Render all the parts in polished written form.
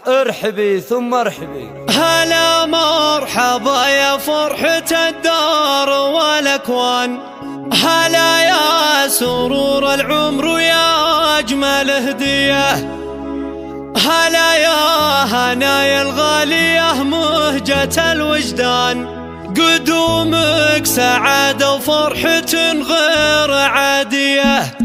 ارحبي ثم ارحبي. هلا مرحبا يا فرحة الدار والأكوان، هلا يا سرور العمر ويا أجمل هدية، هلا يا هنايا الغالية مهجة الوجدان، قدومك سعادة وفرحة غير عادية.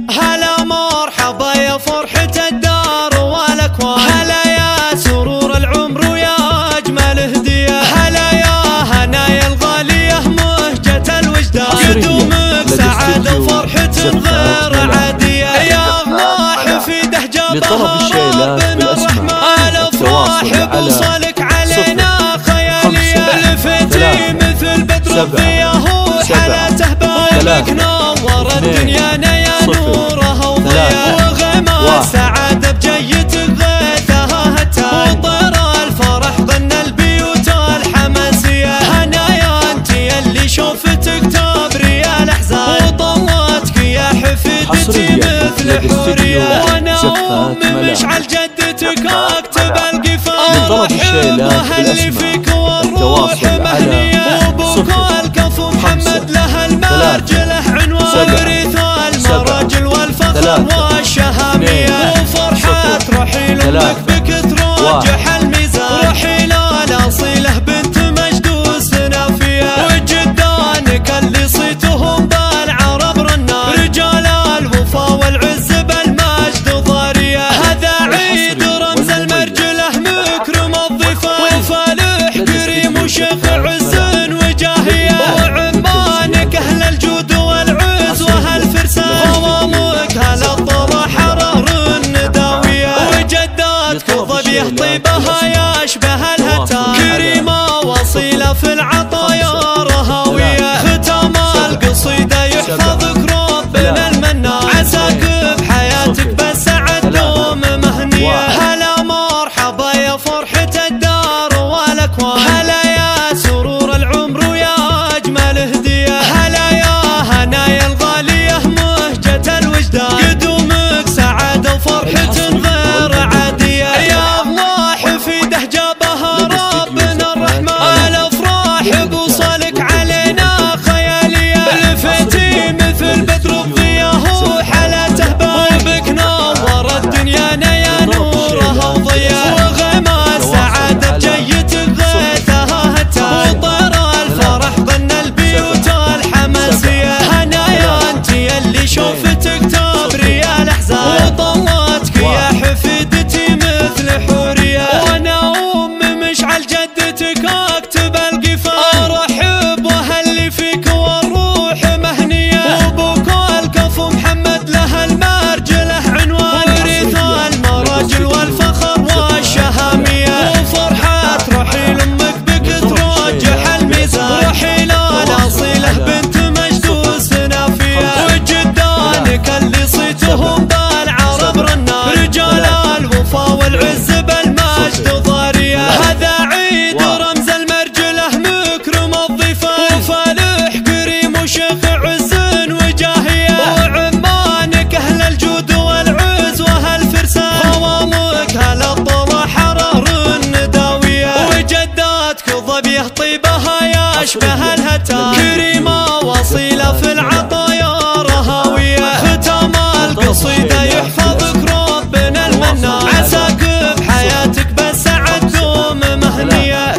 هلا مرحبا يا فرحة الدار والأكوان، هلا يا سرور العمر ويا أجمل هدية، هلا يا هنايا الغالية مهجة الوجدان، قدومك سعادة وفرحة غير عادية. يا الله حفيده جابها ربنا الرحمن، الأفراح بوصلك علينا خيالية، لفتي مثل بدر الضياء وحلاته بالك نور الدنيا يا نورها وضياء، وغمى السعادة بجيتك غيثها هتان، وطير الفرح غنى البيوت الحماسية. هنايا انت يلي شوفتك تبري الأحزان، وطلتك يا حفيدتي مثل حورية، وانا أم مشعل جدتك اكتب القفال، وحبها اللي فيك والروح مهنية، وابوك الكف محمد له المرجله عنوان، ورث المراجل والفخر والشهامية، وفرحة رحيل امك بك ترجح الميزان، رحيل الاصيله بنت مجد وسنافيه، وجدانك اللي صيتهم بالعرب رنان، رجال الوفا والعز بالمجد ضاريه. هذا عيد رمز المرجله مكرم الضيفان، وفالح كريم وشيخ عز وجاهيه، وعمانك اهل الجود والعز وهالفرسان، خوالك هل الطلع حرار النداويه، وجداتك ظبيه طيبها يشبه الهتان، كريمه وصيله في العطايا رهاويه، ختام القصيده يحفظك ربنا المنان، عساك بحياتك بالسعد دوم مهنيه. هلا مرحبا يا فرحة الدار والأكوان، هلا يا سرور العمر ويا أجمل هدية، هلا يا هنايا الغالية مهجة الوجدان، قدومك سعادة وفرحة غير عادية. يا الله حفيده جابها ربنا الرحمن، الأفراح بوصلك علينا خيالية، لفتي مثل بدر الضياء وحلاته بالك نور الدنيا يا نورها وضياء، وغمى السعادة بجيتك غيثها هتان، وطير الفرح غنى البيوت الحماسية. هنايا انت يلي شوفتك تبري الأحزان، وطلتك يا حفيدتي مثل حورية، وانا ام مشعل جدتك اكتب القفال، ارحب واهلي فيك والروح مهنية، وابوك الكف محمد له المرجله عنوان، ورث المراجل والفخر والشهامية، وفرحة رحيل امك بك ترجح الميزان، رحيل الاصيله بنت مجد وسنافيه، وجدانك اللي صيتهم بالعرب رنان، رجال الوفا والعز بالمجد ضاريه. هذا عيد رمز المرجله مكرم الضيفان، وفالح كريم وشيخ عز وجاهيه، وعمانك اهل الجود والعز وهالفرسان، خوالك هل الطلع حرار النداويه، وجداتك ظبيه طيبها يشبه الهتان، كريمه وصيله في العطايا رهاويه، ختام القصيده يحفظك ربنا المنان، عساك بحياتك بالسعد دوم مهنيه.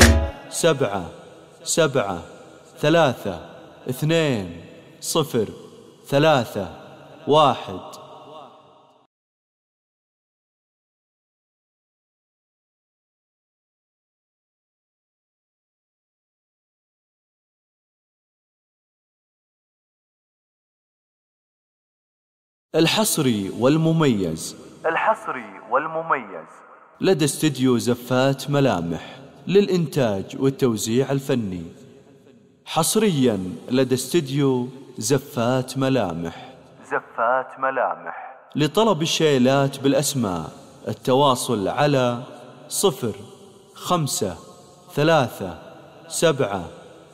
7 7 3 2 0 3 1. الحصري والمميز لدى استديو زفات ملامح للإنتاج والتوزيع الفني، حصريا لدى استديو زفات ملامح. لطلب الشيلات بالأسماء التواصل على 05 3 7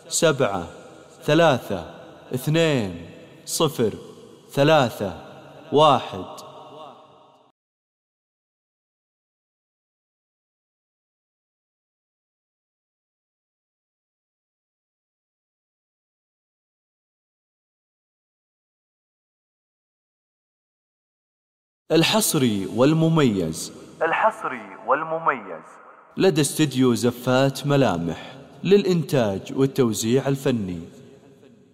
7 3 2 0 3 1. الحصري والمميز. الحصري والمميز لدى استديو زفات ملامح للإنتاج والتوزيع الفني.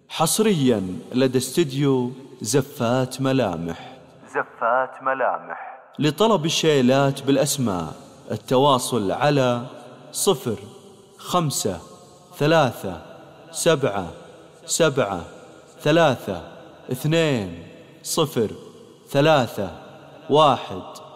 حصريا لدى استديو زفات ملامح. زفات ملامح. لطلب الشيلات بالأسماء التواصل على 053777320331.